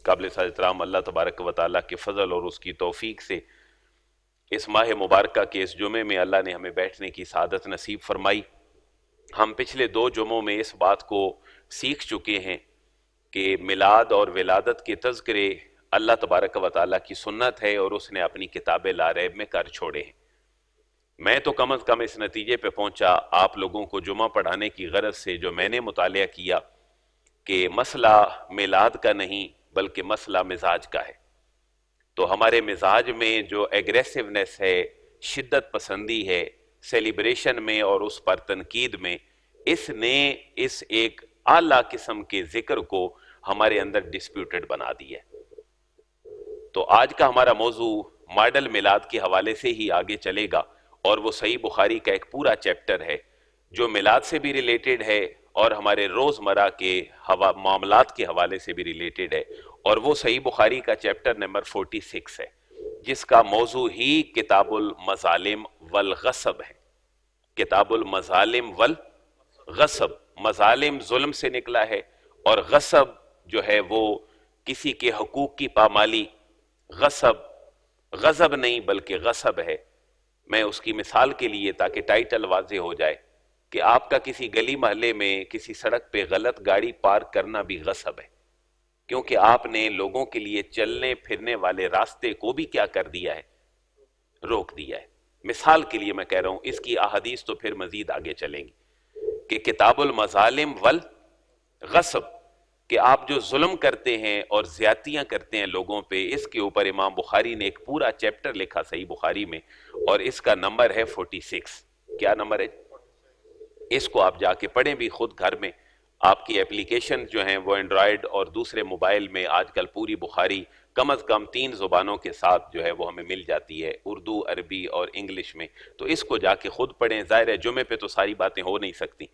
قابل احترام اللہ تبارک و تعالیٰ کے فضل اور اس کی توفیق سے اس ماہ مبارکہ کے اس جمعے میں اللہ نے ہمیں بیٹھنے کی سعادت نصیب فرمائی۔ ہم پچھلے 2 جمعوں میں اس بات کو سیکھ چکے ہیں کہ میلاد اور ولادت کے تذکرے اللہ تبارک و تعالیٰ کی سنت ہے اور اس نے اپنی کتاب لا ریب میں کر چھوڑے ہیں۔ میں تو کم از کم اس نتیجے پہ پہنچا آپ لوگوں کو جمعہ پڑھانے کی غرض سے، جو میں نے مطالعہ کیا، کہ مسئلہ میلاد کا نہیں بلکہ مسئلہ مزاج کا ہے۔ تو ہمارے مزاج میں جو ایگریسونیس ہے، شدت پسندی ہے سیلیبریشن میں اور اس پر تنقید میں، اس نے اس ایک اعلیٰ قسم کے ذکر کو ہمارے اندر ڈسپیوٹڈ بنا دیا ہے۔ تو آج کا ہمارا موضوع ماڈل میلاد کے حوالے سے ہی آگے چلے گا، اور وہ صحیح بخاری کا ایک پورا چیپٹر ہے جو میلاد سے بھی ریلیٹڈ ہے اور ہمارے روزمرہ کے معاملات کے حوالے سے بھی ریلیٹڈ ہے، اور وہ صحیح بخاری کا چیپٹر نمبر 46 ہے، جس کا موضوع ہی کتاب المظالم والغصب ہے۔ کتاب المظالم والغصب، مظالم ظلم سے نکلا ہے، اور غصب جو ہے وہ کسی کے حقوق کی پامالی، غصب غضب نہیں بلکہ غصب ہے۔ میں اس کی مثال کے لیے، تاکہ ٹائٹل واضح ہو جائے، کہ آپ کا کسی گلی محلے میں کسی سڑک پہ غلط گاڑی پارک کرنا بھی غصب ہے، کیونکہ آپ نے لوگوں کے لیے چلنے پھرنے والے راستے کو بھی کیا کر دیا ہے، روک دیا ہے۔ مثال کے لیے میں کہہ رہا ہوں، اس کی احادیث تو پھر مزید آگے چلیں گی کہ کتاب المظالم والغصب، کہ آپ جو ظلم کرتے ہیں اور زیادتیاں کرتے ہیں لوگوں پہ، اس کے اوپر امام بخاری نے ایک پورا چیپٹر لکھا صحیح بخاری میں، اور اس کا نمبر ہے 46۔ کیا نمبر ہے؟ اس کو آپ جا کے پڑھیں بھی خود گھر میں۔ آپ کی اپلیکیشن جو ہیں وہ اینڈرائیڈ اور دوسرے موبائل میں آج کل پوری بخاری کم از کم 3 زبانوں کے ساتھ جو ہے وہ ہمیں مل جاتی ہے، اردو، عربی اور انگلش میں۔ تو اس کو جا کے خود پڑھیں۔ ظاہر ہے جمعے پہ تو ساری باتیں ہو نہیں سکتی،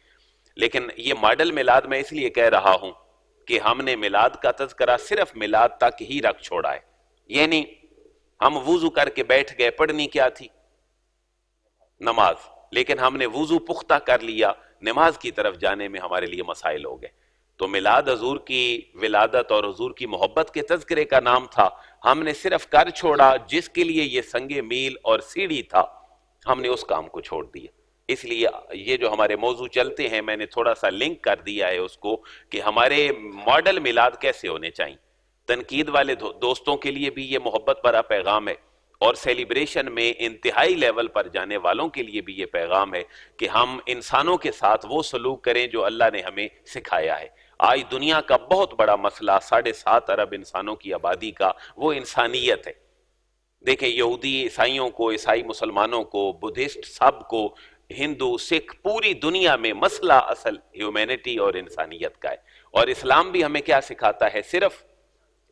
لیکن یہ ماڈل میلاد میں اس لیے کہہ رہا ہوں کہ ہم نے میلاد کا تذکرہ صرف میلاد تک ہی رکھ چھوڑا ہے۔ یعنی ہم وضو کر کے بیٹھ گئے، پڑھنی کیا تھی؟ نماز، لیکن ہم نے وضو پختہ کر لیا، نماز کی طرف جانے میں ہمارے لیے مسائل ہو گئے۔ تو میلاد حضور کی ولادت اور حضور کی محبت کے تذکرے کا نام تھا، ہم نے صرف کر چھوڑا جس کے لیے یہ سنگ میل اور سیڑھی تھا، ہم نے اس کام کو چھوڑ دیا۔ اس لیے یہ جو ہمارے موضوع چلتے ہیں، میں نے تھوڑا سا لنک کر دیا ہے اس کو، کہ ہمارے ماڈل میلاد کیسے ہونے چاہیے۔ تنقید والے دوستوں کے لیے بھی یہ محبت بھرا پیغام ہے، اور سیلیبریشن میں انتہائی لیول پر جانے والوں کے لیے بھی یہ پیغام ہے کہ ہم انسانوں کے ساتھ وہ سلوک کریں جو اللہ نے ہمیں سکھایا ہے۔ آج دنیا کا بہت بڑا مسئلہ 7.5 ارب انسانوں کی آبادی کا وہ انسانیت ہے۔ دیکھیں، یہودی عیسائیوں کو، عیسائی مسلمانوں کو، بدھسٹ سب کو، ہندو، سکھ، پوری دنیا میں مسئلہ اصل ہیومینٹی اور انسانیت کا ہے، اور اسلام بھی ہمیں کیا سکھاتا ہے؟ صرف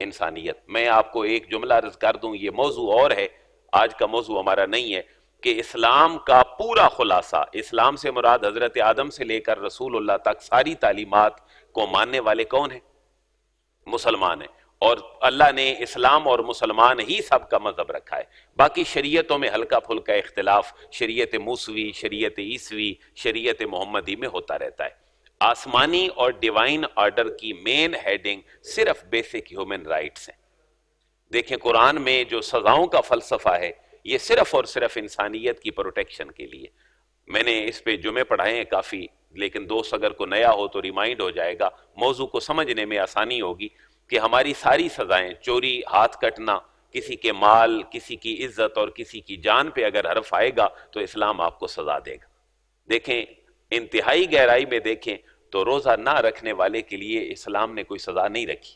انسانیت۔ میں آپ کو ایک جملہ عرض کر دوں، یہ موضوع اور ہے، آج کا موضوع ہمارا نہیں ہے، کہ اسلام کا پورا خلاصہ، اسلام سے مراد حضرت آدم سے لے کر رسول اللہ تک ساری تعلیمات کو ماننے والے کون ہیں؟ مسلمان ہیں، اور اللہ نے اسلام اور مسلمان ہی سب کا مذہب رکھا ہے۔ باقی شریعتوں میں ہلکا پھلکا اختلاف شریعت موسوی، شریعت عیسوی، شریعت محمدی میں ہوتا رہتا ہے۔ آسمانی اور ڈیوائن آرڈر کی مین ہیڈنگ صرف بیسک ہیومن رائٹس ہیں۔ دیکھیں قرآن میں جو سزاؤں کا فلسفہ ہے، یہ صرف اور صرف انسانیت کی پروٹیکشن کے لیے۔ میں نے اس پہ جمعے پڑھائے ہیں کافی، لیکن دوست اگر کو نیا ہو تو ریمائنڈ ہو جائے گا، موضوع کو سمجھنے میں آسانی ہوگی، کہ ہماری ساری سزائیں، چوری، ہاتھ کٹنا، کسی کے مال، کسی کی عزت اور کسی کی جان پہ اگر حرف آئے گا تو اسلام آپ کو سزا دے گا۔ دیکھیں انتہائی گہرائی میں دیکھیں تو روزہ نہ رکھنے والے کے لیے اسلام نے کوئی سزا نہیں رکھی،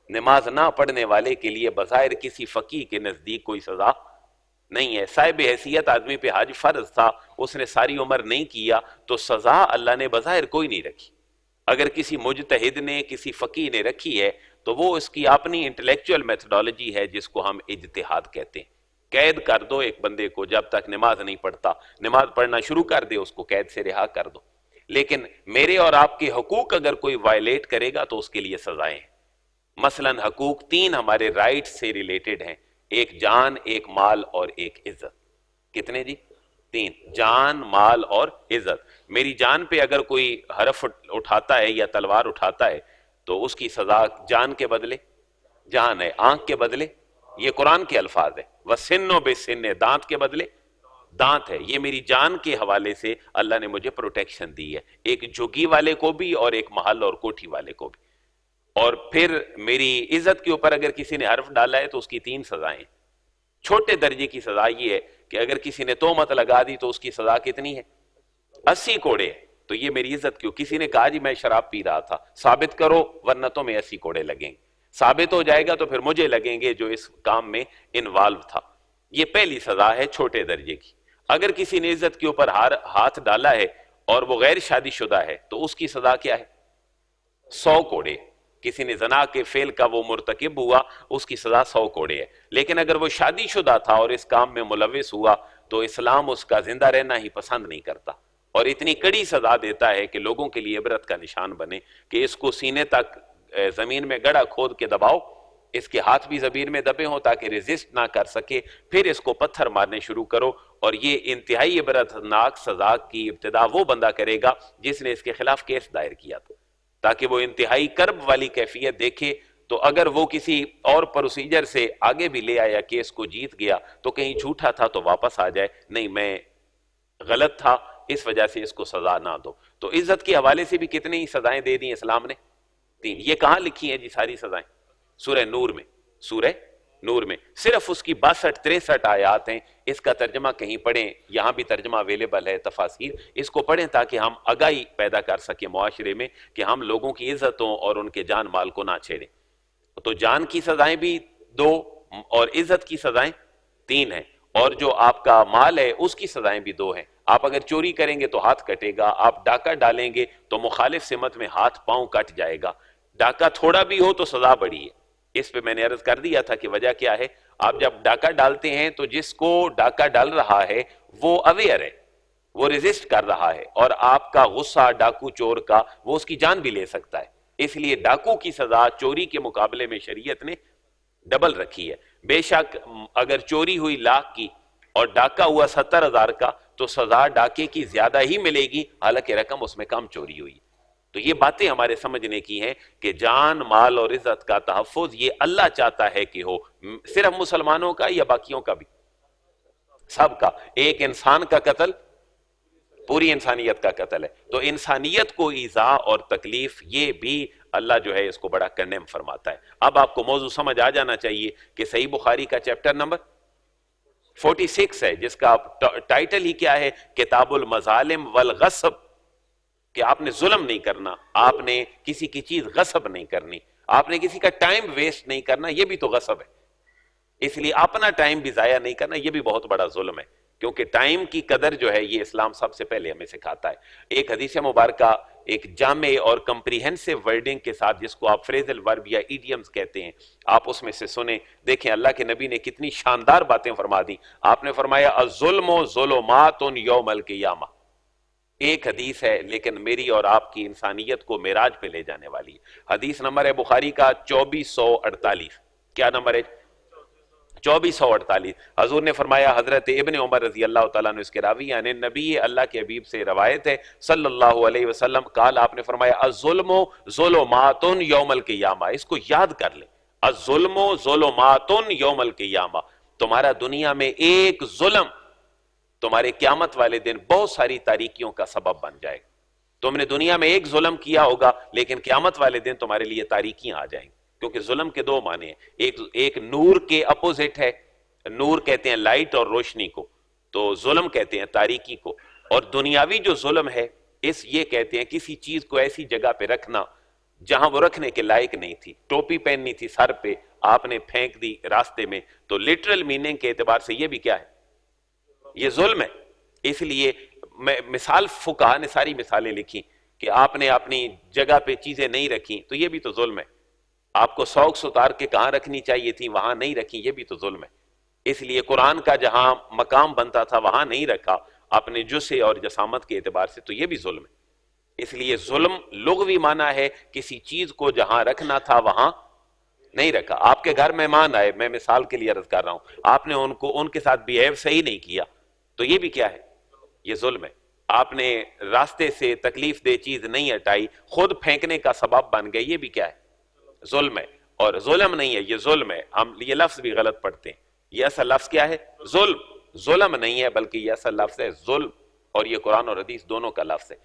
نماز نہ پڑھنے والے کے لیے بظاہر کسی فقیہ کے نزدیک کوئی سزا نہیں ہے۔ صاحب حیثیت آدمی پہ حج فرض تھا، اس نے ساری عمر نہیں کیا، تو سزا اللہ نے بظاہر کوئی نہیں رکھی۔ اگر کسی مجتہد نے، کسی فقیہ نے رکھی ہے تو وہ اس کی اپنی انٹلیکچوئل میتھڈالوجی ہے، جس کو ہم اجتہاد کہتے ہیں۔ قید کر دو ایک بندے کو، جب تک نماز نہیں پڑھتا، نماز پڑھنا شروع کر دے اس کو قید سے رہا کر دو۔ لیکن میرے اور آپ کے حقوق اگر کوئی وائلیٹ کرے گا تو اس کے لیے سزائیں ہیں۔ مثلا حقوق 3 ہمارے رائٹ سے ریلیٹڈ ہیں، ایک جان، ایک مال اور ایک عزت۔ کتنے جی؟ 3، جان، مال اور عزت۔ میری جان پہ اگر کوئی حرف اٹھاتا ہے یا تلوار اٹھاتا ہے تو اس کی سزا جان کے بدلے جان ہے، آنکھ کے بدلے یہ قرآن کے الفاظ ہے، وَسِنُّ بِسِنِّ، دانت کے بدلے دانت ہے. یہ میری جان کے حوالے سے اللہ نے مجھے پروٹیکشن دی ہے، ایک جھگی والے کو بھی اور ایک محل اور کوٹھی والے کو بھی. اور پھر میری عزت کے اوپر اگر کسی نے حرف ڈالا ہے تو اس کی 3 سزائیں. چھوٹے درجے کی سزا یہ ہے کہ اگر کسی نے تہمت لگا دی تو اس کی سزا کتنی ہے؟ 80 کوڑے. تو یہ میری عزت کیوں؟ کسی نے کہا جی میں شراب پی رہا تھا، ثابت کرو ورنہ تو میں 80 کوڑے لگیں گے. ثابت ہو جائے گا تو پھر مجھے لگیں گے جو اس کام میں انوالو تھا. یہ پہلی سزا ہے چھوٹے درجے کی. اگر کسی نے عزت کے اوپر ہاتھ ڈالا ہے اور وہ غیر شادی شدہ ہے تو اس کی سزا کیا ہے؟ 100 کوڑے. کسی نے زنا کے فعل کا وہ مرتکب ہوا، اس کی سزا 100 کوڑے ہے. لیکن اگر وہ شادی شدہ تھا اور اس کام میں ملوث ہوا تو اسلام اس کا زندہ رہنا ہی پسند نہیں کرتا اور اتنی کڑی سزا دیتا ہے کہ لوگوں کے لیے عبرت کا نشان بنے کہ اس کو سینے تک زمین میں گڑھا کھود کے دباؤ، اس کے ہاتھ بھی زمین میں دبے ہوں تاکہ ریزسٹ نہ کر سکے، پھر اس کو پتھر مارنے شروع کرو. اور یہ انتہائی عبرتناک سزا کی ابتدا وہ بندہ کرے گا جس نے اس کے خلاف کیس دائر کیا تھا، تاکہ وہ انتہائی کرب والی کیفیت دیکھے. تو اگر وہ کسی اور پروسیجر سے آگے بھی لے آیا، کیس کو جیت گیا، تو کہیں جھوٹا تھا تو واپس آ جائے، نہیں میں غلط تھا اس وجہ سے اس کو سزا نہ دو. تو عزت کے حوالے سے بھی کتنی ہی سزائیں دے دی اسلام نے؟ 3. یہ کہاں لکھی ہیں جی ساری سزائیں؟ سورہ نور میں. سورہ نور میں صرف اس کی 62-63 آیات ہیں. اس کا ترجمہ کہیں پڑھیں، یہاں بھی ترجمہ اویلیبل ہے تفاسیر، اس کو پڑھیں تاکہ ہم آگاہی پیدا کر سکیں معاشرے میں کہ ہم لوگوں کی عزتوں اور ان کے جان مال کو نہ چھیڑیں. تو جان کی سزائیں بھی 2 اور عزت کی سزائیں 3 ہیں، اور جو آپ کا مال ہے اس کی سزائیں بھی 2 ہیں. آپ اگر چوری کریں گے تو ہاتھ کٹے گا، آپ ڈاکہ ڈالیں گے تو مخالف سمت میں ہاتھ پاؤں کٹ جائے گا. ڈاکہ تھوڑا بھی ہو تو سزا بڑی ہے. اس پہ میں نے عرض کر دیا تھا کہ وجہ کیا ہے. آپ جب ڈاکہ ڈالتے ہیں تو جس کو ڈاکہ ڈال رہا ہے وہ اویئر ہے، وہ ریزسٹ کر رہا ہے، اور آپ کا غصہ ڈاکو چور کا وہ اس کی جان بھی لے سکتا ہے. اس لیے ڈاکو کی سزا چوری کے مقابلے میں شریعت نے ڈبل رکھی ہے. بے شک اگر چوری ہوئی 1,00,000 کی اور ڈاکہ ہوا 70,000 کا تو سزا ڈاکے کی زیادہ ہی ملے گی، حالانکہ رقم اس میں کم چوری ہوئی. تو یہ باتیں ہمارے سمجھنے کی ہیں کہ جان مال اور عزت کا تحفظ یہ اللہ چاہتا ہے کہ ہو، صرف مسلمانوں کا یا باقیوں کا بھی؟ سب کا. ایک انسان کا قتل پوری انسانیت کا قتل ہے. تو انسانیت کو ایذا اور تکلیف یہ بھی اللہ جو ہے اس کو بڑا کنڈیم فرماتا ہے. اب آپ کو موضوع سمجھ آ جانا چاہیے کہ صحیح بخاری کا چیپٹر نمبر 46 ہے، جس کا ٹائٹل ہی کیا ہے؟ کتاب المظالم والغصب. کہ آپ نے ظلم نہیں کرنا، آپ نے کسی کی چیز غصب نہیں کرنی، آپ نے کسی کا ٹائم ویسٹ نہیں کرنا، یہ بھی تو غصب ہے. اس لیے اپنا ٹائم بھی ضائع نہیں کرنا، یہ بھی بہت بڑا ظلم ہے، کیونکہ ٹائم کی قدر جو ہے یہ اسلام سب سے پہلے ہمیں سکھاتا ہے. ایک حدیث مبارکہ ایک جامع اور کمپریہنسو ورڈنگ کے ساتھ، جس کو آپ فریزل ورب یا ایڈیمز کہتے ہیں، آپ اس میں سے سنیں. دیکھیں اللہ کے نبی نے کتنی شاندار باتیں فرما دی. آپ نے فرمایا الظلم ظلمات یوم القیامہ. ایک حدیث ہے لیکن میری اور آپ کی انسانیت کو معراج پہ لے جانے والی ہے. حدیث نمبر ہے بخاری کا 2448. کیا نمبر ہے؟ 2448. حضور نے فرمایا، حضرت ابن عمر رضی اللہ تعالیٰ عنہ اس کے راوی ہیں، نبی اللہ کے حبیب سے روایت ہے صلی اللہ علیہ وسلم قال، آپ نے فرمایا الظلم ظلمات یوم القیامہ. اس کو یاد کر لیں، الظلم ظلمات یوم القیامہ. تمہارا دنیا میں ایک ظلم تمہارے قیامت والے دن بہت ساری تاریکیوں کا سبب بن جائے گا. تم نے دنیا میں ایک ظلم کیا ہوگا لیکن قیامت والے دن تمہارے لیے تاریکیاں آ جائیں گی، کیونکہ ظلم کے 2 معنی ہیں. ایک نور کے اپوزٹ ہے، نور کہتے ہیں لائٹ اور روشنی کو، تو ظلم کہتے ہیں تاریکی کو. اور دنیاوی جو ظلم ہے یہ کہتے ہیں کسی چیز کو ایسی جگہ پہ رکھنا جہاں وہ رکھنے کے لائق نہیں تھی. ٹوپی پہننی تھی سر پہ، آپ نے پھینک دی راستے میں، تو لٹرل میننگ کے اعتبار سے یہ بھی کیا ہے؟ یہ ظلم ہے. اس لیے مثال فقہا نے ساری مثالیں لکھی کہ آپ نے اپنی جگہ پہ چیزیں نہیں رکھی تو یہ بھی تو ظلم ہے. آپ کو سوکس اتار کے کہاں رکھنی چاہیے تھی وہاں نہیں رکھی، یہ بھی تو ظلم ہے. اس لیے قرآن کا جہاں مقام بنتا تھا وہاں نہیں رکھا اپنے جسے اور جسامت کے اعتبار سے، تو یہ بھی ظلم ہے. اس لیے ظلم لغوی معنی ہے کسی چیز کو جہاں رکھنا تھا وہاں نہیں رکھا. آپ کے گھر مہمان آئے، میں مثال کے لیے عرض کر رہا ہوں، آپ نے ان کے ساتھ بیہیو صحیح نہیں کیا تو یہ بھی کیا ہے؟ یہ ظلم ہے. آپ نے راستے سے تکلیف دہ چیز نہیں ہٹائی، خود پھینکنے کا سبب بن گئی، یہ بھی کیا ہے؟ ظلم ہے. اور ظلم نہیں ہے، یہ ظلم ہے. ہم یہ لفظ بھی غلط پڑھتے ہیں. یہ اصل لفظ کیا ہے؟ ظلم. ظلم نہیں ہے بلکہ یہ اصل لفظ ہے ظلم، اور یہ قرآن اور حدیث دونوں کا لفظ ہے.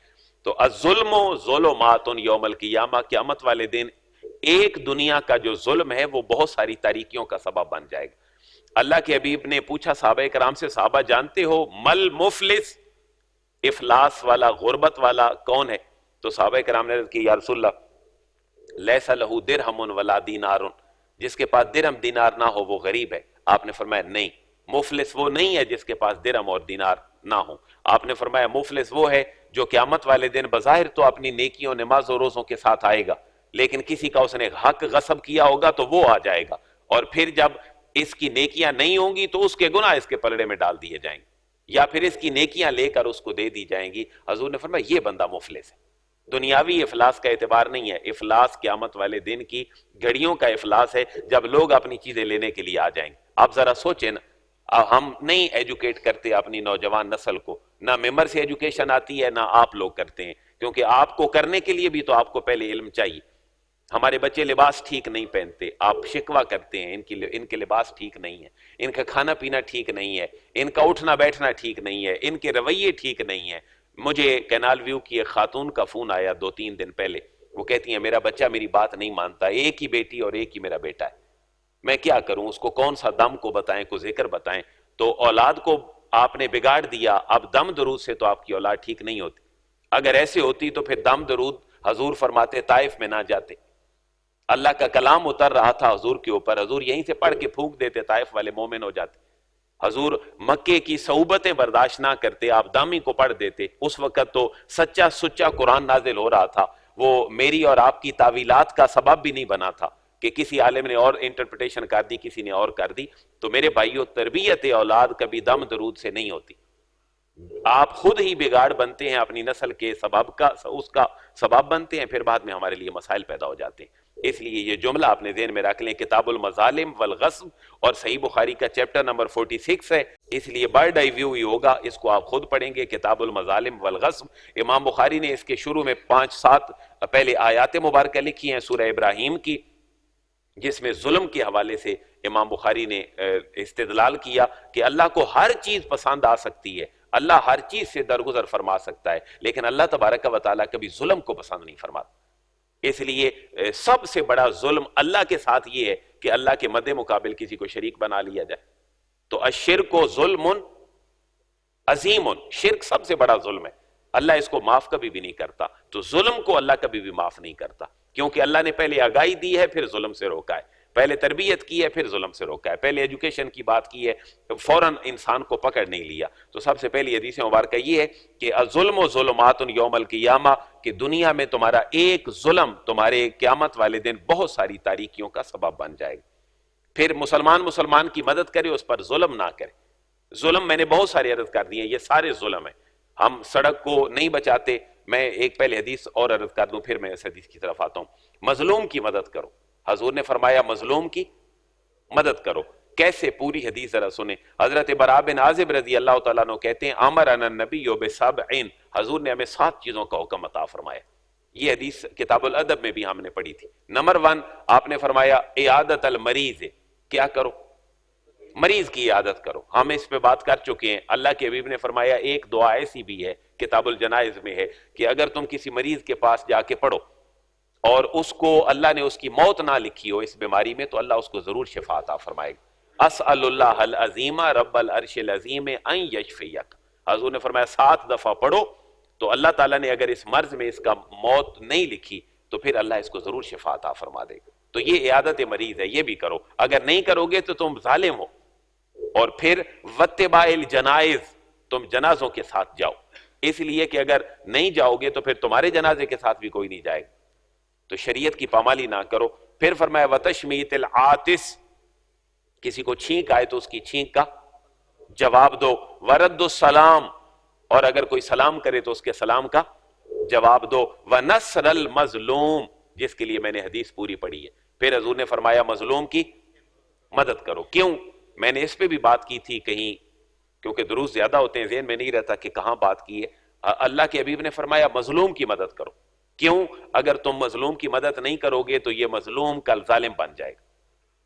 تو الظلم ظلمات یوم القیامہ، قیامت والے دن ایک دنیا کا جو ظلم ہے وہ بہت ساری تاریکیوں کا سبب بن جائے گا. اللہ کے حبیب نے پوچھا صحابہ کرام سے، صحابہ جانتے ہو مل مفلس، افلاس والا، غربت والا کون ہے؟ تو صحابہ کرام نے عرض کی یا رسول اللہ لیس لہ درہم ولا دینار، جس کے پاس درہم دینار نہ ہو وہ غریب ہے. آپ نے فرمایا نہیں، مفلس وہ نہیں ہے جس کے پاس درہم اور دینار نہ ہو. آپ نے فرمایا مفلس وہ ہے جو قیامت والے دن بظاہر تو اپنی نیکیوں، نماز و روزوں کے ساتھ آئے گا، لیکن کسی کا اس نے حق غصب کیا ہوگا تو وہ آ جائے گا، اور پھر جب اس کی نیکیاں نہیں ہوں گی تو اس کے گناہ اس کے پلڑے میں ڈال دیے جائیں گے، یا پھر اس کی نیکیاں لے کر اس کو دے دی جائیں گی. حضور نے فرمایا یہ بندہ مفلس ہے. دنیاوی افلاس کا اعتبار نہیں ہے، افلاس قیامت والے دن کی گھڑیوں کا افلاس ہے، جب لوگ اپنی چیزیں لینے کے لیے آ جائیں گے. آپ ذرا سوچیں نا، ہم نہیں ایجوکیٹ کرتے اپنی نوجوان نسل کو، نہ ممبر سے ایجوکیشن آتی ہے نہ آپ لوگ کرتے ہیں، کیونکہ آپ کو کرنے کے لیے بھی تو آپ کو پہلے علم چاہیے. ہمارے بچے لباس ٹھیک نہیں پہنتے، آپ شکوہ کرتے ہیں ان کے لباس ٹھیک نہیں ہے، ان کا کھانا پینا ٹھیک نہیں ہے، ان کا اٹھنا بیٹھنا ٹھیک نہیں ہے، ان کے رویے ٹھیک نہیں ہیں. مجھے کینال ویو کی ایک خاتون کا فون آیا 2-3 دن پہلے، وہ کہتی ہیں میرا بچہ میری بات نہیں مانتا، ایک ہی بیٹی اور ایک ہی میرا بیٹا ہے، میں کیا کروں، اس کو کون سا دم کو بتائیں، کو ذکر بتائیں. تو اولاد کو آپ نے بگاڑ دیا. اب دم درود سے تو آپ کی اولاد ٹھیک نہیں ہوتی. اگر ایسے ہوتی تو پھر دم درود حضور فرماتے طائف میں نہ جاتے. اللہ کا کلام اتر رہا تھا حضور کے اوپر، حضور یہیں سے پڑھ کے پھونک دیتے، طائف والے مومن ہو جاتے. حضور مکے کی صعوبتیں برداشت نہ کرتے، آپ دامی کو پڑھ دیتے. اس وقت تو سچا سچا قرآن نازل ہو رہا تھا، وہ میری اور آپ کی تعویلات کا سبب بھی نہیں بنا تھا کہ کسی عالم نے اور انٹرپریٹیشن کر دی، کسی نے اور کر دی. تو میرے بھائیو، تربیت اولاد کبھی دم درود سے نہیں ہوتی. آپ خود ہی بگاڑ بنتے ہیں اپنی نسل کے سبب کا، اس کا سبب بنتے ہیں، پھر بعد میں ہمارے لیے مسائل پیدا ہو جاتے ہیں. اس لیے یہ جملہ اپنے ذہن میں رکھ لیں، کتاب المظالم والغصب، اور صحیح بخاری کا چیپٹر نمبر 46 ہے، اس لیے برڈ آئی ویو ہی ہوگا، اس کو آپ خود پڑھیں گے، کتاب المظالم والغصب. امام بخاری نے اس کے شروع میں 5-7 پہلے آیات مبارکہ لکھی ہیں سورہ ابراہیم کی، جس میں ظلم کے حوالے سے امام بخاری نے استدلال کیا کہ اللہ کو ہر چیز پسند آ سکتی ہے، اللہ ہر چیز سے درگزر فرما سکتا ہے، لیکن اللہ تبارک و تعالیٰ کبھی ظلم کو پسند نہیں فرماتا. اس لیے سب سے بڑا ظلم اللہ کے ساتھ یہ ہے کہ اللہ کے مد مقابل کسی کو شریک بنا لیا جائے. تو الشرک ظلم عظیم، شرک سب سے بڑا ظلم ہے، اللہ اس کو معاف کبھی بھی نہیں کرتا. تو ظلم کو اللہ کبھی بھی معاف نہیں کرتا، کیونکہ اللہ نے پہلے آگاہی دی ہے، پھر ظلم سے روکا ہے، پہلے تربیت کی ہے، پھر ظلم سے روکا ہے، پہلے ایجوکیشن کی بات کی ہے، فوراً انسان کو پکڑ نہیں لیا. تو سب سے پہلی حدیث مبارکہ یہ ہے کہ الظلم و ظلمات یوم القیامہ، کہ دنیا میں تمہارا ایک ظلم تمہارے قیامت والے دن بہت ساری تاریکیوں کا سبب بن جائے گا. پھر مسلمان کی مدد کرے، اس پر ظلم نہ کرے. ظلم میں نے بہت سارے عرض کر دیے، یہ سارے ظلم ہیں. ہم سڑک کو نہیں بچاتے. میں ایک پہلے حدیث اور عرض کر دوں، پھر میں اس حدیث کی طرف آتا ہوں. مظلوم کی مدد کرو، حضور نے فرمایا مظلوم کی مدد کرو. کیسے؟ پوری حدیث ذرا سنیں. حضرت براء بن عازب رضی اللہ تعالیٰ عنہ کہتے ہیں امرنا النبی بسبع، حضور نے ہمیں 7 چیزوں کا حکم عطا فرمایا. یہ حدیث کتاب الادب میں بھی ہم نے پڑھی تھی. نمبر 1 آپ نے فرمایا عیادت المریض، کیا کرو؟ مریض کی عیادت کرو. ہم اس پہ بات کر چکے ہیں. اللہ کے حبیب نے فرمایا ایک دعا ایسی بھی ہے، کتاب الجنائز میں ہے، کہ اگر تم کسی مریض کے پاس جا کے پڑھو اور اس کو اللہ نے اس کی موت نہ لکھی ہو اس بیماری میں، تو اللہ اس کو ضرور شفا عطا فرمائے گا. اسأل اللہ العظیم رب العرش العظیم ان یشفیک. حضور نے فرمایا 7 دفعہ پڑھو، تو اللہ تعالیٰ نے اگر اس مرض میں اس کا موت نہیں لکھی تو پھر اللہ اس کو ضرور شفا عطا فرما دے گا. تو یہ عیادت مریض ہے، یہ بھی کرو. اگر نہیں کرو گے تو تم ظالم ہو. اور پھر واتباع الجنائز، تم جنازوں کے ساتھ جاؤ، اس لیے کہ اگر نہیں جاؤ گے تو پھر تمہارے جنازے کے ساتھ بھی کوئی نہیں جائے گا. تو شریعت کی پامالی نہ کرو. پھر فرمایا وتشمیت العاطس، کسی کو چھینک آئے تو اس کی چھینک کا جواب دو. ورد السلام، اور اگر کوئی سلام کرے تو اس کے سلام کا جواب دو. ونصر المظلوم، جس کے لیے میں نے حدیث پوری پڑھی ہے. پھر حضور نے فرمایا مظلوم کی مدد کرو. کیوں؟ میں نے اس پہ بھی بات کی تھی کہیں، کیونکہ دروس زیادہ ہوتے ہیں ذہن میں نہیں رہتا کہ کہاں بات کی ہے. اللہ کے حبیب نے فرمایا مظلوم کی مدد کرو. کیوں؟ اگر تم مظلوم کی مدد نہیں کرو گے تو یہ مظلوم کل ظالم بن جائے گا،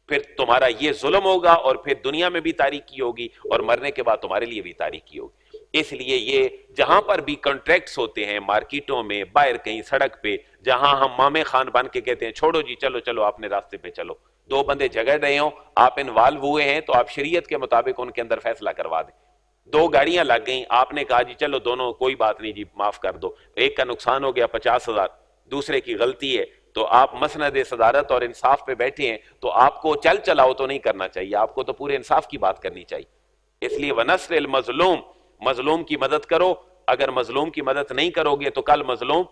پھر تمہارا یہ ظلم ہوگا اور پھر دنیا میں بھی تاریکی ہوگی اور مرنے کے بعد تمہارے لیے بھی تاریکی ہوگی۔ اس لیے یہ جہاں پر بھی کنٹریکٹس ہوتے ہیں، مارکیٹوں میں، باہر کہیں سڑک پہ، جہاں ہم مامے خان بن کے کہتے ہیں چھوڑو جی چلو چلو اپنے راستے پہ چلو، دو بندے جھگڑ رہے ہوں، آپ انوالو ہوئے ہیں تو آپ شریعت کے مطابق ان کے اندر فیصلہ کروا دیں۔ دو گاڑیاں لگ گئیں، آپ نے کہا جی چلو دونوں کوئی بات نہیں جی معاف کر دو، ایک کا نقصان ہو گیا 50,000، دوسرے کی غلطی ہے، تو آپ مسند صدارت اور انصاف پہ بیٹھے ہیں تو آپ کو چل چلاؤ تو نہیں کرنا چاہیے، آپ کو تو پورے انصاف کی بات کرنی چاہیے۔ اس لیے وَنَصْرِ الْمَظْلُوم، مظلوم کی مدد کرو، اگر مظلوم کی مدد نہیں کرو گے تو کل مظلوم،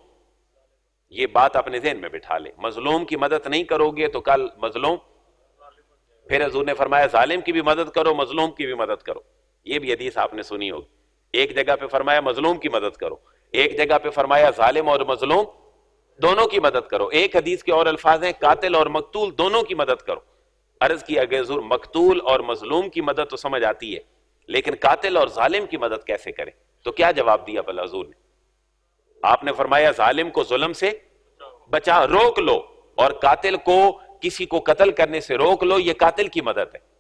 یہ بات اپنے ذہن میں بٹھا لیں، مظلوم کی مدد نہیں کرو گے تو کل مظلوم، پھر حضور نے فرمایا ظالم کی بھی مدد کرو مظلوم کی بھی مدد کرو، یہ بھی حدیث آپ نے سنی ہوگی، ایک جگہ پہ فرمایا مظلوم کی مدد کرو، ایک جگہ پہ فرمایا ظالم اور مظلوم دونوں کی مدد کرو، ایک حدیث کے اور الفاظ ہیں قاتل اور مقتول دونوں کی مدد کرو۔ عرض کیا کہ حضور مقتول اور مظلوم کی مدد تو سمجھ آتی ہے لیکن قاتل اور ظالم کی مدد کیسے کریں؟ تو کیا جواب دیا بھلا حضور نے؟ آپ نے فرمایا ظالم کو ظلم سے بچا روک لو اور قاتل کو کسی کو قتل کرنے سے روک لو، یہ قاتل کی مدد ہے۔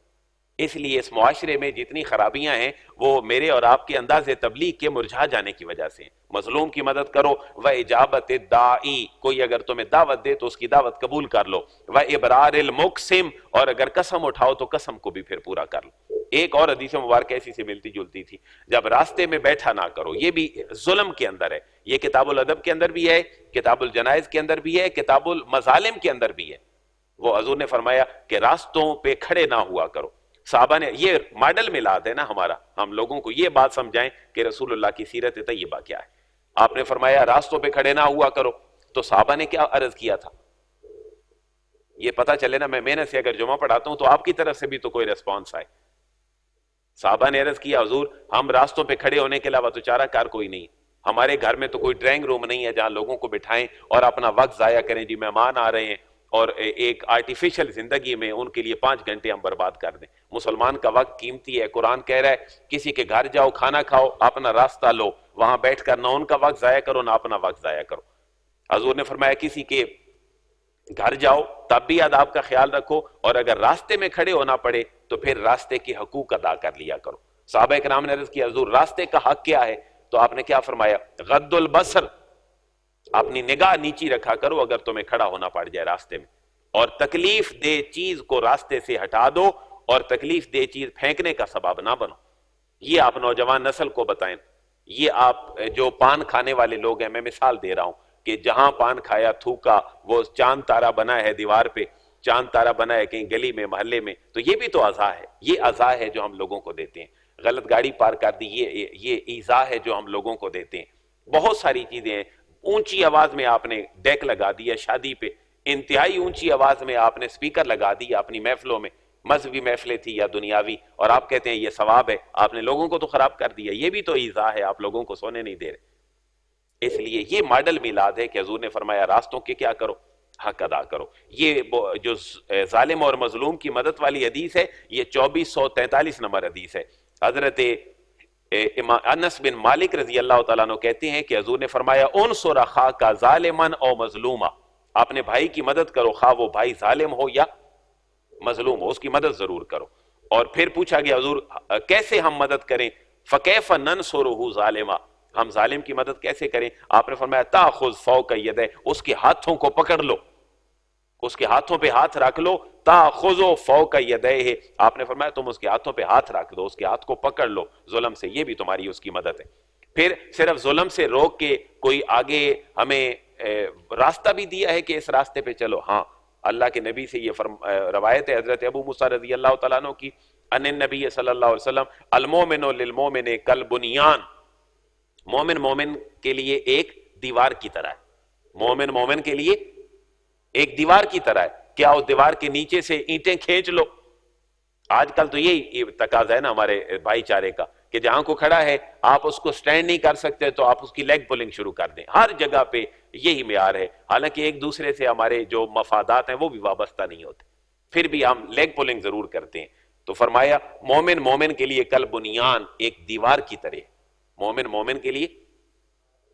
اس لیے اس معاشرے میں جتنی خرابیاں ہیں وہ میرے اور آپ کے انداز تبلیغ کے مرجھا جانے کی وجہ سے ہیں۔ مظلوم کی مدد کرو، وَإِجَابَةِ الدَّاعِی، کوئی اگر تمہیں دعوت دے تو اس کی دعوت قبول کر لو، وَإِبْرَارِ الْمُقْسِمِ، اور اگر قسم اٹھاؤ تو قسم کو بھی پھر پورا کر لو۔ ایک اور حدیث مبارکہ ایسی سے ملتی جلتی تھی، جب راستے میں بیٹھا نہ کرو، یہ بھی ظلم کے اندر ہے، یہ کتاب الادب کے اندر بھی ہے، کتاب الجنائز کے اندر بھی ہے، کتاب المظالم کے اندر بھی ہے۔ وہ حضور نے فرمایا کہ راستوں پہ کھڑے نہ ہوا کرو۔ صحابہ نے یہ ماڈل میلاد ہے نا ہمارا، ہم لوگوں کو یہ بات سمجھائیں کہ رسول اللہ کی سیرت طیبہ کیا ہے۔ آپ نے فرمایا راستوں پہ کھڑے نہ ہوا کرو، تو صحابہ نے کیا عرض کیا تھا؟ یہ پتہ چلے نا میں محنت سے اگر جمعہ پڑھاتا ہوں تو آپ کی طرف سے بھی تو کوئی ریسپانس آئے۔ صحابہ نے عرض کیا حضور ہم راستوں پہ کھڑے ہونے کے علاوہ تو چارہ کار کوئی نہیں، ہمارے گھر میں تو کوئی ڈرائنگ روم نہیں ہے جہاں لوگوں کو بٹھائیں اور اپنا وقت ضائع کریں، جی مہمان آ رہے ہیں اور ایک آرٹیفیشل زندگی میں ان کے لیے 5 گھنٹے ہم برباد کر دیں۔ مسلمان کا وقت قیمتی ہے، قرآن کہہ رہا ہے کسی کے گھر جاؤ کھانا کھاؤ اپنا راستہ لو، وہاں بیٹھ کر نہ ان کا وقت ضائع کرو نہ اپنا وقت ضائع کرو۔ حضور نے فرمایا کسی کے گھر جاؤ تب بھی آداب کا خیال رکھو، اور اگر راستے میں کھڑے ہونا پڑے تو پھر راستے کے حقوق ادا کر لیا کرو۔ صحابہ کرام نے عرض کیا حضور راستے کا حق کیا ہے؟ تو آپ نے کیا فرمایا؟ غض البصر، اپنی نگاہ نیچی رکھا کرو اگر تمہیں کھڑا ہونا پڑ جائے راستے میں، اور تکلیف دہ چیز کو راستے سے ہٹا دو اور تکلیف دہ چیز پھینکنے کا سبب نہ بنو۔ یہ آپ نوجوان نسل کو بتائیں، یہ آپ جو پان کھانے والے لوگ ہیں، میں مثال دے رہا ہوں کہ جہاں پان کھایا تھوکا، وہ چاند تارا بنا ہے دیوار پہ، چاند تارا بنا ہے کہیں گلی میں محلے میں، تو یہ بھی تو عزا ہے، یہ عزا ہے جو ہم لوگوں کو دیتے ہیں۔ غلط گاڑی پار کر دی، یہ ایذا ہے جو ہم لوگوں کو دیتے ہیں۔ بہت ساری چیزیں ہیں، اونچی آواز میں آپ نے ڈیک لگا دیا شادی پہ، انتہائی اونچی آواز میں آپ نے سپیکر لگا دیا اپنی محفلوں میں، مذہبی محفلیں تھی یا دنیاوی، اور آپ کہتے ہیں یہ ثواب ہے، آپ نے لوگوں کو تو خراب کر دیا، یہ بھی تو ایذا ہے، آپ لوگوں کو سونے نہیں دے رہے۔ اس لیے یہ ماڈل میلاد ہے کہ حضور نے فرمایا راستوں کے کیا کرو؟ حق ادا کرو۔ یہ جو ظالم اور مظلوم کی مدد والی حدیث ہے یہ 2443 نمبر حدیث ہے۔ حضرت انس بن مالک رضی اللہ تعالیٰ عنہ کہتے ہیں کہ حضور نے فرمایا انصر اخاک ظالما او مظلوما، اپنے بھائی کی مدد کرو خواہ وہ بھائی ظالم ہو یا مظلوم ہو، اس کی مدد ضرور کرو۔ اور پھر پوچھا گیا حضور کیسے ہم مدد کریں؟ فکیف ننصرہ ظالما، ہم ظالم کی مدد کیسے کریں؟ آپ نے فرمایا تاخذ فوق یدہ، اس کے ہاتھوں کو پکڑ لو، اس کے ہاتھوں پہ ہاتھ رکھ لو، تاخذوا فوق یدیہ، آپ نے فرمایا تم اس کے ہاتھوں پہ ہاتھ رکھ دو، اس کے ہاتھ کو پکڑ لو ظلم سے، یہ بھی تمہاری اس کی مدد ہے۔ پھر صرف ظلم سے روک کے کوئی آگے ہمیں راستہ بھی دیا ہے کہ اس راستے پہ چلو، ہاں اللہ کے نبی سے یہ روایت ہے حضرت ابو موسیٰ رضی اللہ تعالیٰ عنہ کی، ان النبی صلی اللہ علیہ وسلم المومن للمومن کالبنیان، مومن مومن کے لیے ایک دیوار کی طرح ہے، مومن مومن کے لیے ایک دیوار کی طرح ہے، کیا اس دیوار کے نیچے سے اینٹیں کھینچ لو؟ آج کل تو یہی تقاضا ہے نا ہمارے بھائی چارے کا کہ جہاں کو کھڑا ہے آپ اس کو سٹینڈ نہیں کر سکتے تو آپ اس کی لیگ پولنگ شروع کر دیں، ہر جگہ پہ یہی معیار ہے، حالانکہ ایک دوسرے سے ہمارے جو مفادات ہیں وہ بھی وابستہ نہیں ہوتے، پھر بھی ہم لیگ پولنگ ضرور کرتے ہیں۔ تو فرمایا مومن مومن کے لیے کل بنیان، ایک دیوار کی طرح، مومن مومن کے لیے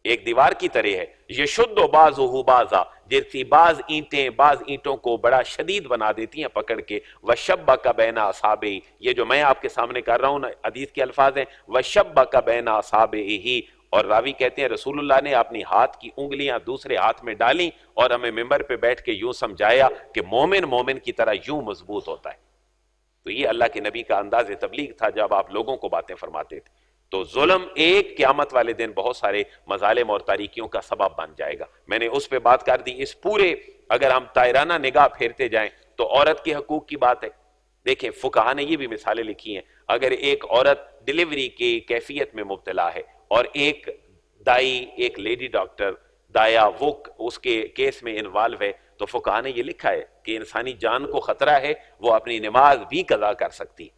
ایک دیوار کی طرح ہے، یہ شد و باز و بازا، جیسی بعض اینٹیں بعض اینٹوں کو بڑا شدید بنا دیتی ہیں پکڑ کے، وَشَبَّكَ بَيْنَ أَصَابِعِهِ، یہ جو میں آپ کے سامنے کر رہا ہوں نا حدیث کے الفاظ ہیں، وَشَبَّكَ بَيْنَ أَصَابِعِهِ، اور راوی کہتے ہیں رسول اللہ نے اپنی ہاتھ کی انگلیاں دوسرے ہاتھ میں ڈالیں اور ہمیں ممبر پہ بیٹھ کے یوں سمجھایا کہ مومن مومن کی طرح یوں مضبوط ہوتا ہے۔ تو یہ اللہ کے نبی کا انداز تبلیغ تھا جب آپ لوگوں کو باتیں فرماتے تھے۔ تو ظلم ایک قیامت والے دن بہت سارے مظالم اور تاریکیوں کا سبب بن جائے گا، میں نے اس پہ بات کر دی۔ اس پورے اگر ہم تائرانہ نگاہ پھیرتے جائیں تو عورت کے حقوق کی بات ہے، دیکھیں فقہا نے یہ بھی مثالیں لکھی ہیں، اگر ایک عورت ڈیلیوری کی کیفیت میں مبتلا ہے اور ایک دائی ایک لیڈی ڈاکٹر دایا وہ اس کے کیس میں انوالو ہے، تو فقہا نے یہ لکھا ہے کہ انسانی جان کو خطرہ ہے، وہ اپنی نماز بھی قضا کر سکتی۔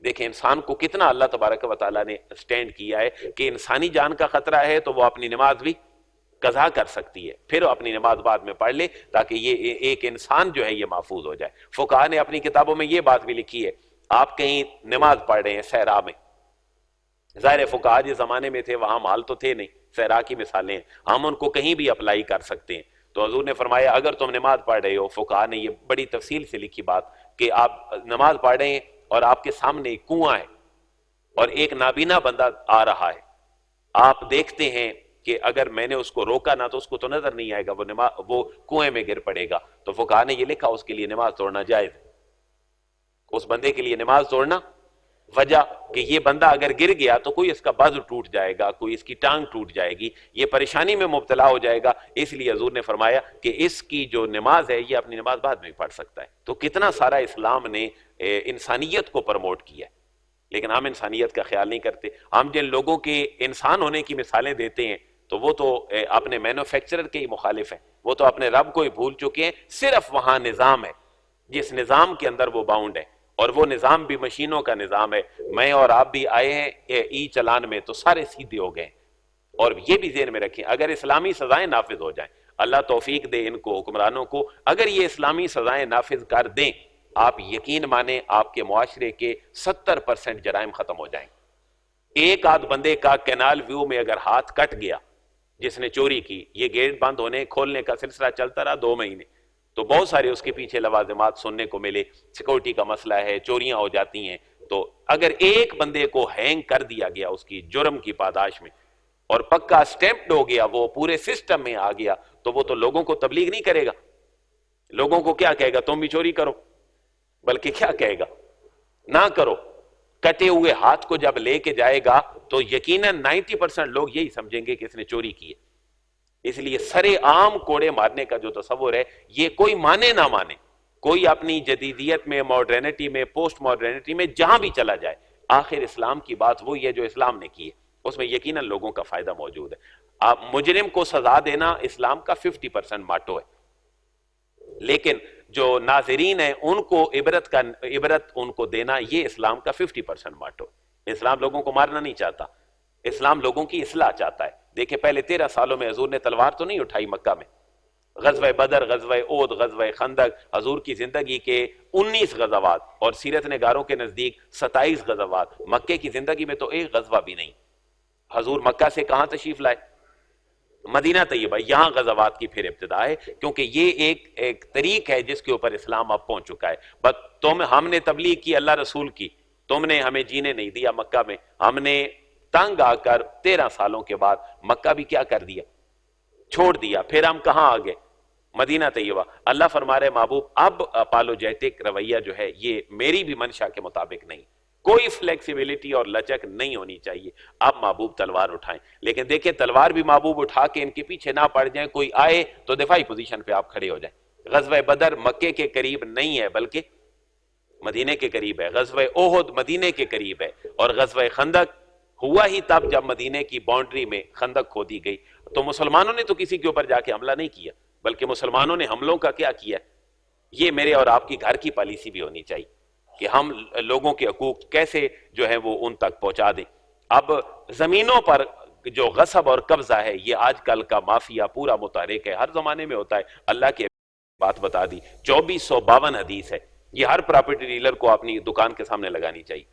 دیکھیں انسان کو کتنا اللہ تبارک و تعالیٰ نے سٹینڈ کیا ہے کہ انسانی جان کا خطرہ ہے تو وہ اپنی نماز بھی قضا کر سکتی ہے، پھر اپنی نماز بعد میں پڑھ لے تاکہ یہ ایک انسان جو ہے یہ محفوظ ہو جائے۔ فقہا نے اپنی کتابوں میں یہ بات بھی لکھی ہے، آپ کہیں نماز پڑھ رہے ہیں صحرا میں، ظاہر فقہا جس زمانے میں تھے وہاں مال تو تھے نہیں، صحرا کی مثالیں ہیں، ہم ان کو کہیں بھی اپلائی کر سکتے ہیں۔ تو حضور نے فرمایا اگر تم نماز پڑھ رہے ہو، فقہا نے یہ بڑی تفصیل سے لکھی بات کہ آپ نماز پڑھ رہے ہیں اور آپ کے سامنے ایک کنواں ہے اور ایک نابینا بندہ آ رہا ہے، آپ دیکھتے ہیں کہ اگر میں نے اس کو روکا نہ تو اس کو تو نظر نہیں آئے گا، وہ کنویں میں گر پڑے گا، تو فقہا نے یہ لکھا اس کے لیے نماز توڑنا جائز ہے، اس بندے کے لیے نماز توڑنا، وجہ کہ یہ بندہ اگر گر گیا تو کوئی اس کا بازو ٹوٹ جائے گا، کوئی اس کی ٹانگ ٹوٹ جائے گی، یہ پریشانی میں مبتلا ہو جائے گا، اس لیے حضور نے فرمایا کہ اس کی جو نماز ہے یہ اپنی نماز بعد میں پڑھ سکتا ہے۔ تو کتنا سارا اسلام نے انسانیت کو پروموٹ کیا ہے، لیکن ہم انسانیت کا خیال نہیں کرتے۔ ہم جن لوگوں کے انسان ہونے کی مثالیں دیتے ہیں تو وہ تو اپنے مینوفیکچرر کے ہی مخالف ہیں، وہ تو اپنے رب کو ہی بھول چکے ہیں، صرف وہاں نظام ہے جس نظام کے اندر وہ باؤنڈ ہے، اور وہ نظام بھی مشینوں کا نظام ہے۔ میں اور آپ بھی آئے ہیں ای چلان میں تو سارے سیدھے ہو گئے، اور یہ بھی ذہن میں رکھیں اگر اسلامی سزائیں نافذ ہو جائیں، اللہ توفیق دے ان کو حکمرانوں کو، اگر یہ اسلامی سزائیں نافذ کر دیں، آپ یقین مانیں آپ کے معاشرے کے 70% جرائم ختم ہو جائیں۔ ایک آدھ بندے کا کینال ویو میں اگر ہاتھ کٹ گیا جس نے چوری کی، یہ گیٹ بند ہونے کھولنے کا سلسلہ چلتا رہا 2 مہینے، تو بہت سارے اس کے پیچھے لوازمات سننے کو ملے، سیکورٹی کا مسئلہ ہے، چوریاں ہو جاتی ہیں۔ تو اگر ایک بندے کو ہینگ کر دیا گیا اس کی جرم کی پاداش میں اور پکا سٹیمپڈ ہو گیا، وہ پورے سسٹم میں آ گیا، تو وہ تو لوگوں کو تبلیغ نہیں کرے گا، لوگوں کو کیا کہے گا تم بھی چوری کرو، بلکہ کیا کہے گا نہ کرو۔ کٹے ہوئے ہاتھ کو جب لے کے جائے گا تو یقیناً 90% لوگ یہی سمجھیں گے کہ اس نے چوری کی ہے۔ اس لیے سرے عام کوڑے مارنے کا جو تصور ہے، یہ کوئی مانے نہ مانے، کوئی اپنی جدیدیت میں، ماڈرنٹی میں، پوسٹ ماڈرنٹی میں جہاں بھی چلا جائے، آخر اسلام کی بات وہی ہے جو اسلام نے کی ہے، اس میں یقیناً لوگوں کا فائدہ موجود ہے۔ آپ مجرم کو سزا دینا اسلام کا 50% ماٹو ہے، لیکن جو ناظرین ہیں ان کو عبرت ان کو دینا، یہ اسلام کا 50% ماٹو ہے۔ اسلام لوگوں کو مارنا نہیں چاہتا، اسلام لوگوں کی اصلاح چاہتا ہے۔ دیکھیں پہلے 13 سالوں میں حضور نے تلوار تو نہیں اٹھائی مکہ میں، غزوہ بدر، غزوہ احد، غزوہ خندق، حضور کی زندگی کے 19 غزوات اور سیرت نگاروں کے نزدیک 27 غزوات، مکے کی زندگی میں تو ایک غزوہ بھی نہیں۔ حضور مکہ سے کہاں تشریف لائے؟ مدینہ طیبہ، یہاں غزوات کی پھر ابتدا ہے، کیونکہ یہ ایک طریق ہے جس کے اوپر اسلام اب پہنچ چکا ہے۔ بس ہم نے تبلیغ کی اللہ رسول کی، تم نے ہمیں جینے نہیں دیا مکہ میں، ہم نے تنگ آ کر 13 سالوں کے بعد مکہ بھی کیا کر دیا، چھوڑ دیا، پھر ہم کہاں آ گئے؟ مدینہ طیبہ۔ اللہ فرما رہے محبوب اب اپالوجیٹک رویہ جو ہے یہ میری بھی منشا کے مطابق نہیں، کوئی فلیکسیبلٹی اور لچک نہیں ہونی چاہیے، اب محبوب تلوار اٹھائیں، لیکن دیکھیں تلوار بھی محبوب اٹھا کے ان کے پیچھے نہ پڑ جائیں، کوئی آئے تو دفاعی پوزیشن پہ آپ کھڑے ہو جائیں۔ غزوہ بدر مکے کے قریب نہیں ہے بلکہ مدینے کے قریب ہے، غزوہ احد مدینے کے قریب ہے، اور غزوہ خندق ہوا ہی تب جب مدینے کی باؤنڈری میں خندق کھودی گئی۔ تو مسلمانوں نے تو کسی کے اوپر جا کے حملہ نہیں کیا، بلکہ مسلمانوں نے حملوں کا کیا کیا؟ یہ میرے اور آپ کی گھر کی پالیسی بھی ہونی چاہیے کہ ہم لوگوں کے حقوق کیسے جو ہے وہ ان تک پہنچا دیں۔ اب زمینوں پر جو غصب اور قبضہ ہے یہ آج کل کا مافیا پورا متحرک ہے، ہر زمانے میں ہوتا ہے۔ اللہ کی بات بتا دی، 2452 حدیث ہے، یہ ہر پراپرٹی ڈیلر کو اپنی دکان کے سامنے لگانی چاہیے۔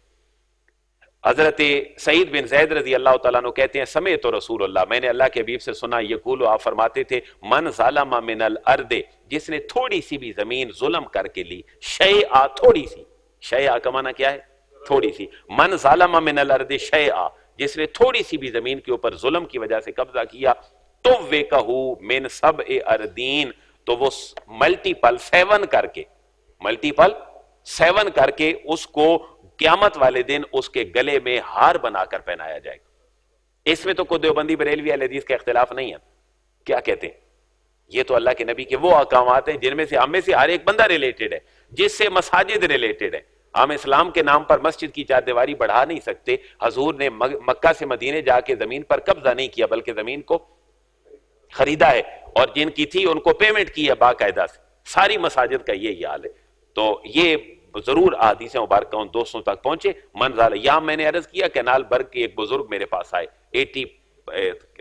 حضرت سعید بن زید رضی اللہ تعالیٰ عنہ کہتے ہیں سمعت رسول اللہ، میں نے اللہ کے حبیب سے سنا، یقول، آپ فرماتے تھے، من ظلم من الارض، جس نے تھوڑی سی بھی زمین ظلم کر کے لی، شیئا، تھوڑی سی، شیئا کا معنی کیا ہے؟ تھوڑی سی، من ظلم من الارض شیئا، جس نے تھوڑی سی بھی زمین کے اوپر ظلم کی وجہ سے قبضہ کیا، توّکہو من سبع اردین، تو وہ ملٹیپل 7 کر کے، ملٹیپل 7 کر کے اس کو قیامت والے دن اس کے گلے میں ہار بنا کر پہنایا جائے گا۔ اس میں تو کوئی دیوبندی بریلوی اہل حدیث کا اختلاف نہیں ہے، کیا کہتے ہیں؟ یہ تو اللہ کے نبی کے وہ احکامات ہیں جن میں سے ہم میں سے ہر ایک بندہ ریلیٹڈ ہے، جس سے مساجد ریلیٹڈ ہے۔ ہم اسلام کے نام پر مسجد کی چار دیواری بڑھا نہیں سکتے۔ حضور نے مکہ سے مدینے جا کے زمین پر قبضہ نہیں کیا، بلکہ زمین کو خریدا ہے، اور جن کی تھی ان کو پیمنٹ کی ہے باقاعدہ سے۔ ساری مساجد کا یہی حال ہے۔ تو یہ ضرور احادیث مبارکہ ان دوستوں تک پہنچے۔ منظر یہاں میں نے عرض کیا کینال برگ کے ایک بزرگ میرے پاس آئے، 80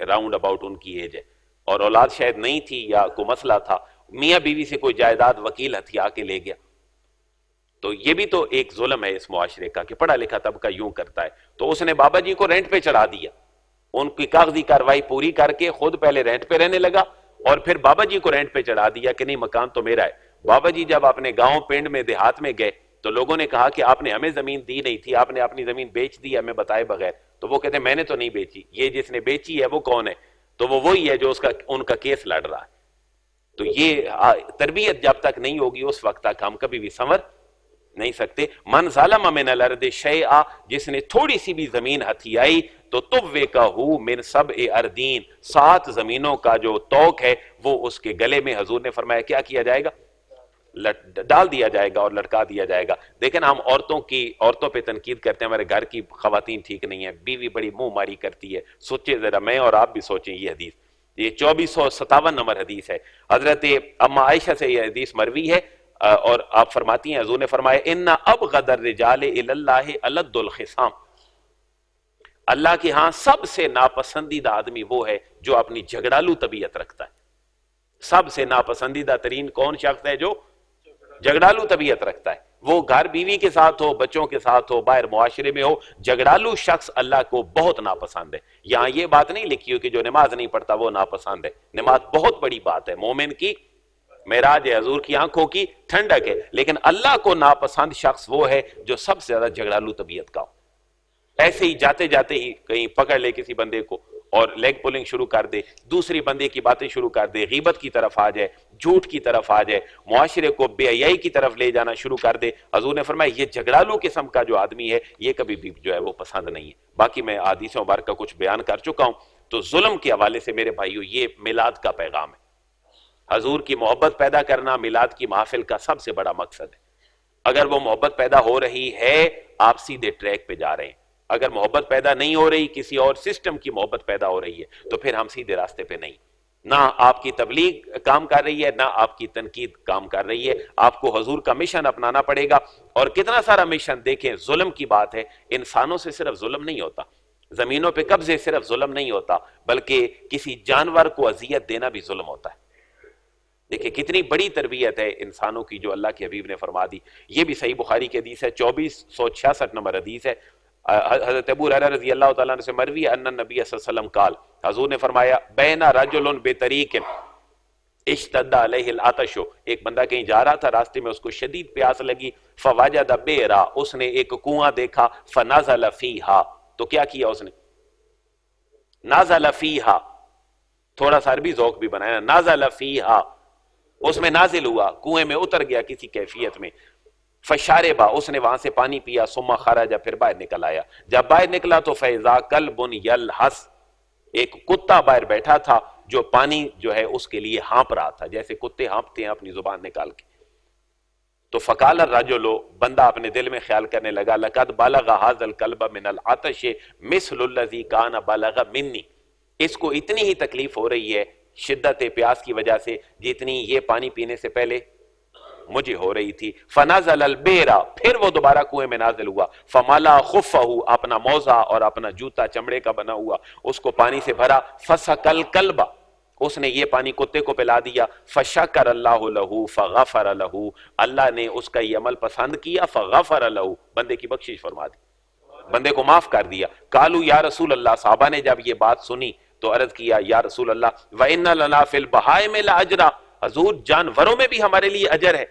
راؤنڈ اباؤٹ ان کی ایج ہے، اور اولاد شاید نہیں تھی یا کوئی مسئلہ تھا، میاں بیوی سے کوئی جائیداد وکیل ہتھیا کے لے گیا۔ تو یہ بھی تو ایک ظلم ہے اس معاشرے کا کہ پڑھا لکھا طبقہ یوں کرتا ہے۔ تو اس نے بابا جی کو رینٹ پہ چڑھا دیا، ان کی کاغذی کاروائی پوری کر کے خود پہلے رینٹ پہ رہنے لگا، اور پھر بابا جی کو رینٹ پہ چڑھا دیا کہ نہیں مکان تو میرا ہے۔ بابا جی جب اپنے گاؤں پنڈ میں دیہات میں گئے تو لوگوں نے کہا کہ آپ نے ہمیں زمین دی نہیں تھی، آپ نے اپنی زمین بیچ دی ہمیں بتائے بغیر۔ تو وہ کہتے ہیں میں نے تو نہیں بیچی، یہ جس نے بیچی ہے وہ کون ہے؟ تو وہ وہی ہے جو ان کا کیس لڑ رہا ہے۔ تو یہ تربیت جب تک نہیں ہوگی اس وقت تک ہم کبھی بھی سنور نہیں سکتے۔ من ظلم من الارض شیئا، جس نے تھوڑی سی بھی زمین ہتھیائی تو توّکہو من سبع اردین، 7 زمینوں کا جو توق ہے وہ اس کے گلے میں، حضور نے فرمایا کیا کیا جائے گا؟ ڈال دیا جائے گا اور لٹکا دیا جائے گا۔ دیکھیں ہم عورتوں پہ تنقید کرتے ہیں، ہمارے گھر کی خواتین ٹھیک نہیں ہیں، بیوی بڑی منہ ماری کرتی ہے۔ سوچے ذرا، میں اور آپ بھی سوچیں، یہ حدیث، یہ 2457 نمبر حدیث ہے، حضرت اما عائشہ سے یہ حدیث مروی ہے، اور آپ فرماتی ہیں حضور نے فرمایا ان ابغض الرجال الی اللہ الد الخصام، اللہ کے ہاں سب سے ناپسندیدہ آدمی وہ ہے جو اپنی جھگڑالو طبیعت رکھتا ہے۔ سب سے ناپسندیدہ ترین کون شخص ہے؟ جو جھگڑالو طبیعت رکھتا ہے۔ وہ گھر بیوی کے ساتھ ہو، بچوں کے ساتھ ہو، باہر معاشرے میں ہو، جھگڑالو شخص اللہ کو بہت ناپسند ہے۔ یہاں یہ بات نہیں لکھی ہو کہ جو نماز نہیں پڑھتا وہ ناپسند ہے، نماز بہت بڑی بات ہے، مومن کی معراج ہے، حضور کی آنکھوں کی ٹھنڈک ہے، لیکن اللہ کو ناپسند شخص وہ ہے جو سب سے زیادہ جھگڑالو طبیعت کا ہو۔ ایسے ہی جاتے جاتے ہی کہیں پکڑ لے کسی بندے کو اور لیگ پولنگ شروع کر دے، دوسری بندے کی باتیں شروع کر دے، غیبت کی طرف آ جائے، جھوٹ کی طرف آ جائے، معاشرے کو بے حیائی کی طرف لے جانا شروع کر دے، حضور نے فرمایا یہ جھگڑالو قسم کا جو آدمی ہے یہ کبھی بھی جو ہے وہ پسند نہیں ہے۔ باقی میں احادیث مبارکہ کچھ بیان کر چکا ہوں۔ تو ظلم کے حوالے سے میرے بھائیو یہ میلاد کا پیغام ہے۔ حضور کی محبت پیدا کرنا میلاد کی محفل کا سب سے بڑا مقصد ہے۔ اگر وہ محبت پیدا ہو رہی ہے آپ سیدھے ٹریک پہ جا رہے ہیں، اگر محبت پیدا نہیں ہو رہی، کسی اور سسٹم کی محبت پیدا ہو رہی ہے تو پھر ہم سیدھے راستے پہ نہیں۔ نہ آپ کی تبلیغ کام کر رہی ہے، نہ آپ کی تنقید کام کر رہی ہے۔ آپ کو حضور کا مشن اپنانا پڑے گا، اور کتنا سارا مشن دیکھیں، ظلم کی بات ہے، انسانوں سے صرف ظلم نہیں ہوتا، زمینوں پہ قبضے صرف ظلم نہیں ہوتا، بلکہ کسی جانور کو اذیت دینا بھی ظلم ہوتا ہے۔ دیکھیں کتنی بڑی تربیت ہے انسانوں کی جو اللہ کے حبیب نے فرما دی۔ یہ بھی صحیح بخاری کی حدیث ہے، 2466 نمبر حدیث ہے، حضرت ابو ہریرہ رضی اللہ تعالیٰ عنہ سے مروی ہے ان النبی صلی اللہ علیہ وسلم قال، حضور نے فرمایا بین رجل بطریق اشتد علیہ العطش، ایک بندہ کہیں جا رہا تھا، راستے میں اس کو شدید پیاس لگی، فوجد بئرا، اس نے ایک کنواں دیکھا، فنزل فیہا، تو کیا کیا اس نے؟ نازل فیہا، تھوڑا سا عربی ذوق بھی بنایا، نازل فیہا، اس میں نازل ہوا، کنویں میں اتر گیا کسی کیفیت میں، فشاربا، اس نے وہاں سے پانی پیا، ثم خرج، پھر باہر نکل آیا، جب باہر نکلا تو فیضا کلب یلحس، ایک کتا باہر بیٹھا تھا جو پانی جو ہے اس کے لیے ہانپ رہا تھا، جیسے کتے ہانپتے ہیں اپنی زبان نکال کے۔ تو فقال الرجل، بندہ اپنے دل میں خیال کرنے لگا، لقد بلغ هذا الكلب من العطش مثل الذي كان بلغ مني، اس کو اتنی ہی تکلیف ہو رہی ہے شدت پیاس کی وجہ سے جتنی یہ پانی پینے سے پہلے مجھے ہو رہی تھی۔ فنزل البئر، پھر وہ دوبارہ کنویں میں نازل ہوا، فملا خفہ، اپنا موزہ اور اپنا جوتا چمڑے کا بنا ہوا اس کو پانی سے بھرا، فسقل الکلب، اس نے یہ پانی کتے کو پلا دیا، فشکر اللہ لہ فغفر لہ، اللہ نے اس کا یہ عمل پسند کیا، فغفر لہ، بندے کی بخشش فرما دی۔ بندے کو معاف کر دیا. قالوا یا رسول اللہ, صحابہ نے جب یہ بات سنی تو عرض کیا یا رسول اللہ وَإِنَّ لَنَا فِي الْبَهَائِمِ لَأَجْرًا, حضور جانوروں میں بھی ہمارے لیے اجر ہے,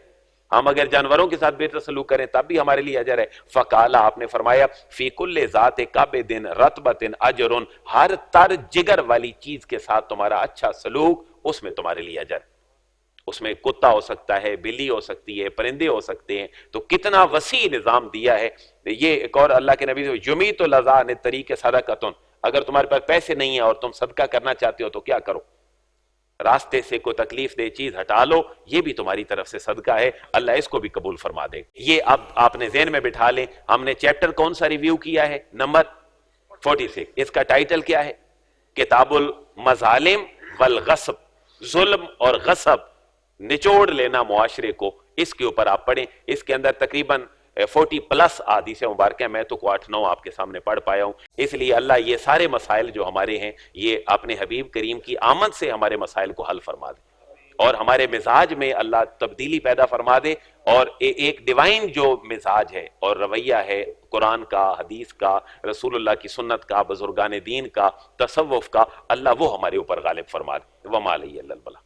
ہم اگر جانوروں کے ساتھ بہتر سلوک کریں تب بھی ہمارے لیے اجر ہے. فقالا, آپ نے فرمایا فی کل ذات کبد رطبۃ اجر, ہر تر جگر والی چیز کے ساتھ تمہارا اچھا سلوک, اس میں تمہارے لیے اجر. اس میں کتا ہو سکتا ہے, بلی ہو سکتی ہے, پرندے ہو سکتے ہیں, تو کتنا وسیع نظام دیا ہے. یہ ایک اور اللہ کے نبی سے یمیت الاذان طریق صدقۃ, اگر تمہارے پاس پیسے نہیں ہیں اور تم صدقہ کرنا چاہتے ہو تو کیا کرو, راستے سے کوئی تکلیف دہ چیز ہٹا لو, یہ بھی تمہاری طرف سے صدقہ ہے, اللہ اس کو بھی قبول فرما دے. یہ اب آپ نے ذہن میں بٹھا لیں. ہم نے چیپٹر کون سا ریویو کیا ہے؟ نمبر 46. اس کا ٹائٹل کیا ہے؟ کتاب المظالم والغصب, ظلم اور غصب, نچوڑ لینا معاشرے کو, اس کے اوپر آپ پڑھیں. اس کے اندر تقریباً 40 پلس احادیث مبارکہ, میں تو 8-9 آپ کے سامنے پڑھ پایا ہوں. اس لیے اللہ یہ سارے مسائل جو ہمارے ہیں یہ اپنے حبیب کریم کی آمد سے ہمارے مسائل کو حل فرما دے, اور ہمارے مزاج میں اللہ تبدیلی پیدا فرما دے, اور ایک ڈیوائن جو مزاج ہے اور رویہ ہے قرآن کا, حدیث کا, رسول اللہ کی سنت کا, بزرگان دین کا, تصوف کا, اللہ وہ ہمارے اوپر غالب فرما دے. وما علیہ الا البلاغ.